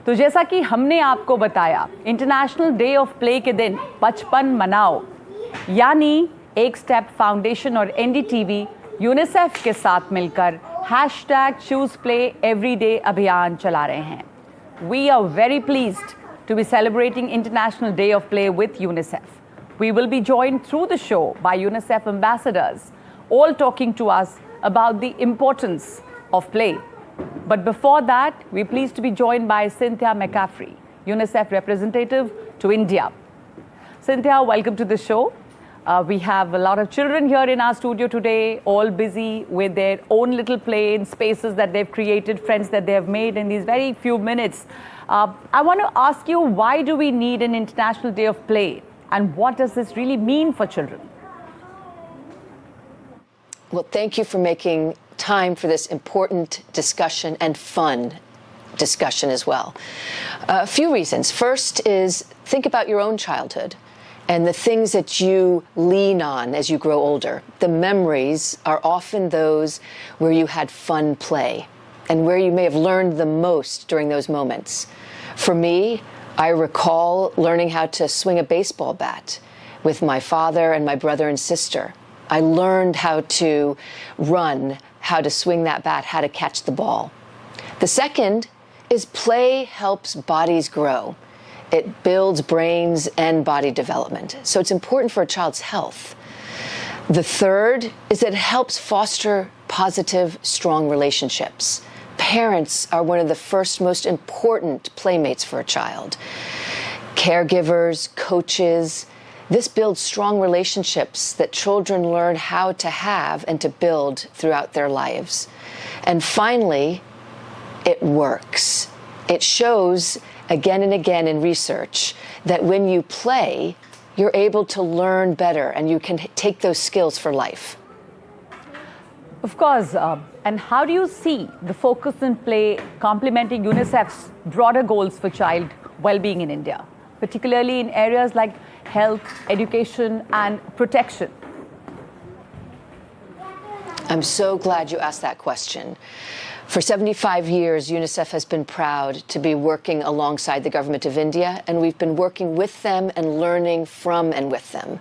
तो जैसा कि हमने आपको बताया, इंटरनेशनल डे ऑफ प्ले के दिन बचपन मनाओ यानी एक स्टेप फाउंडेशन और एनडीटीवी यूनिसेफ के साथ मिलकर #चूज प्ले एवरीडे अभियान चला रहे हैं. We are very pleased to be celebrating International Day of Play with UNICEF. We will be joined through the show by UNICEF ambassadors, all talking to us about the importance of play. But before that, we're pleased to be joined by Cynthia McCaffrey, UNICEF representative to India. Cynthia, welcome to the show. We have a lot of children here in our studio today, all busy with their own little play in spaces that they've created, friends that they have made in these very few minutes. I want to ask you, why do we need an International Day of Play? And what does this really mean for children? Well, thank you for making time for this important discussion and fun discussion as well. A few reasons. First is think about your own childhood and the things that you lean on as you grow older. The memories are often those where you had fun play and where you may have learned the most during those moments. For me, I recall learning how to swing a baseball bat with my father and my brother and sister. I learned how to run, how to swing that bat, how to catch the ball. The second is play helps bodies grow. It builds brains and body development. So it's important for a child's health. The third is that it helps foster positive, strong relationships. Parents are one of the first most important playmates for a child. Caregivers, coaches, this builds strong relationships that children learn how to have and to build throughout their lives. And finally, it works. It shows again and again in research that when you play, you're able to learn better and you can take those skills for life. Of course, and how do you see the focus in play complementing UNICEF's broader goals for child well-being in India, particularly in areas like health, education, and protection? I'm so glad you asked that question. For 75 years, UNICEF has been proud to be working alongside the government of India, and we've been working with them and learning from and with them.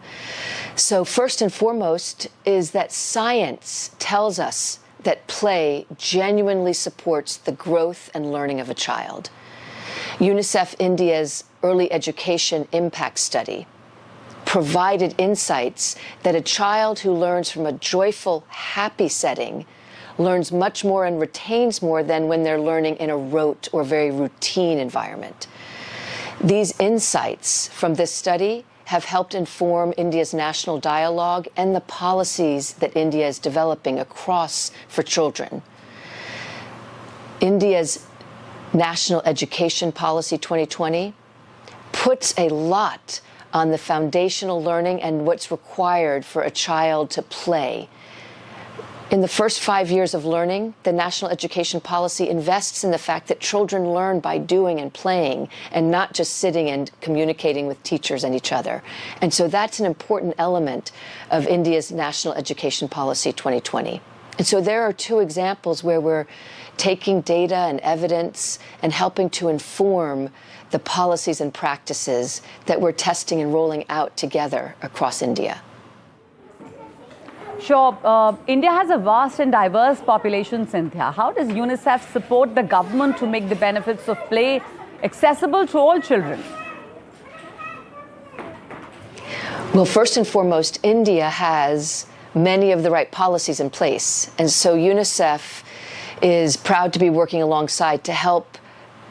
So first and foremost is that science tells us that play genuinely supports the growth and learning of a child. UNICEF India's Early Education Impact Study provided insights that a child who learns from a joyful, happy setting learns much more and retains more than when they're learning in a rote or very routine environment. These insights from this study have helped inform India's national dialogue and the policies that India is developing across for children. India's National Education Policy 2020 puts a lot on the foundational learning and what's required for a child to play. In the first 5 years of learning, the National Education Policy invests in the fact that children learn by doing and playing and not just sitting and communicating with teachers and each other. And so that's an important element of India's National Education Policy 2020. And so there are two examples where we're taking data and evidence and helping to inform the policies and practices that we're testing and rolling out together across India. Sure. India has a vast and diverse population, Cynthia. How does UNICEF support the government to make the benefits of play accessible to all children? Well, first and foremost, India has many of the right policies in place. And so UNICEF is proud to be working alongside to help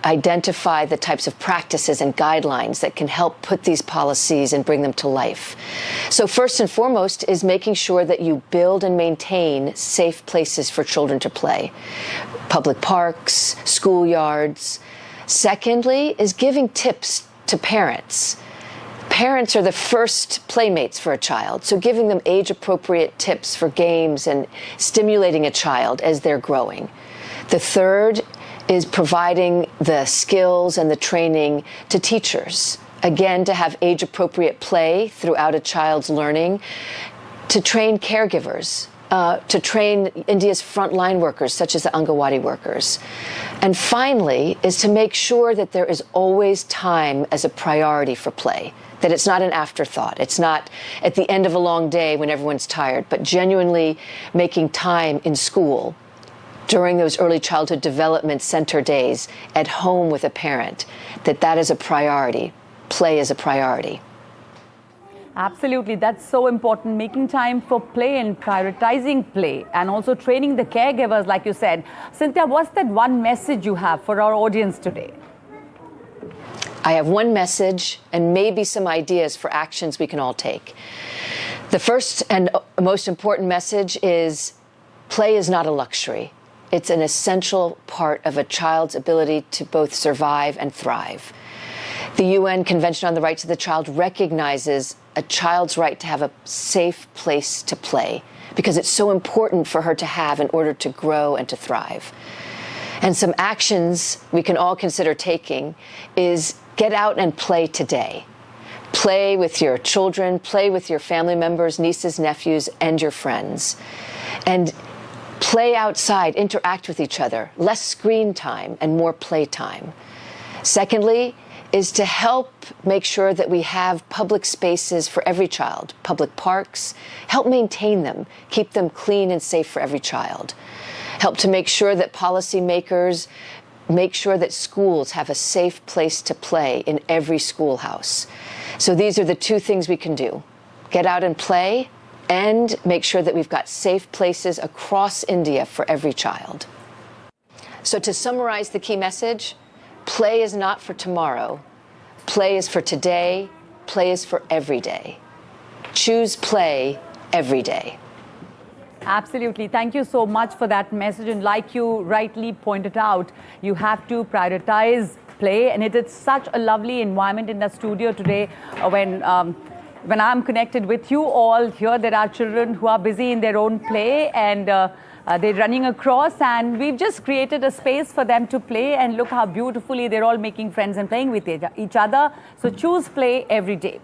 identify the types of practices and guidelines that can help put these policies and bring them to life. So first and foremost is making sure that you build and maintain safe places for children to play. Public parks, schoolyards. Secondly is giving tips to parents. Parents are the first playmates for a child, so giving them age-appropriate tips for games and stimulating a child as they're growing. The third is providing the skills and the training to teachers, again, to have age-appropriate play throughout a child's learning, to train caregivers to train India's frontline workers, such as the Angawadi workers. And finally, is to make sure that there is always time as a priority for play, that it's not an afterthought. It's not at the end of a long day when everyone's tired, but genuinely making time in school during those early childhood development center days at home with a parent, that is a priority. Play is a priority. Absolutely, that's so important, making time for play and prioritizing play, and also training the caregivers, like you said. Cynthia, what's that one message you have for our audience today? I have one message and maybe some ideas for actions we can all take. The first and most important message is play is not a luxury. It's an essential part of a child's ability to both survive and thrive. The UN Convention on the Rights of the Child recognizes a child's right to have a safe place to play because it's so important for her to have in order to grow and to thrive. And some actions we can all consider taking is get out and play today. Play with your children, play with your family members, nieces, nephews, and your friends. And play outside, interact with each other, less screen time and more play time. Secondly, is to help make sure that we have public spaces for every child, public parks, help maintain them, keep them clean and safe for every child. Help to make sure that policymakers make sure that schools have a safe place to play in every schoolhouse. So these are the two things we can do. Get out and play, and make sure that we've got safe places across India for every child. So to summarize the key message, play is not for tomorrow. Play is for today. Play is for every day. Choose play every day. Absolutely. Thank you so much for that message. And like you rightly pointed out, you have to prioritize play. And it is such a lovely environment in the studio today when I'm connected with you all here. There are children who are busy in their own play, and they're running across, and we've just created a space for them to play, and look how beautifully they're all making friends and playing with each other. So choose play every day.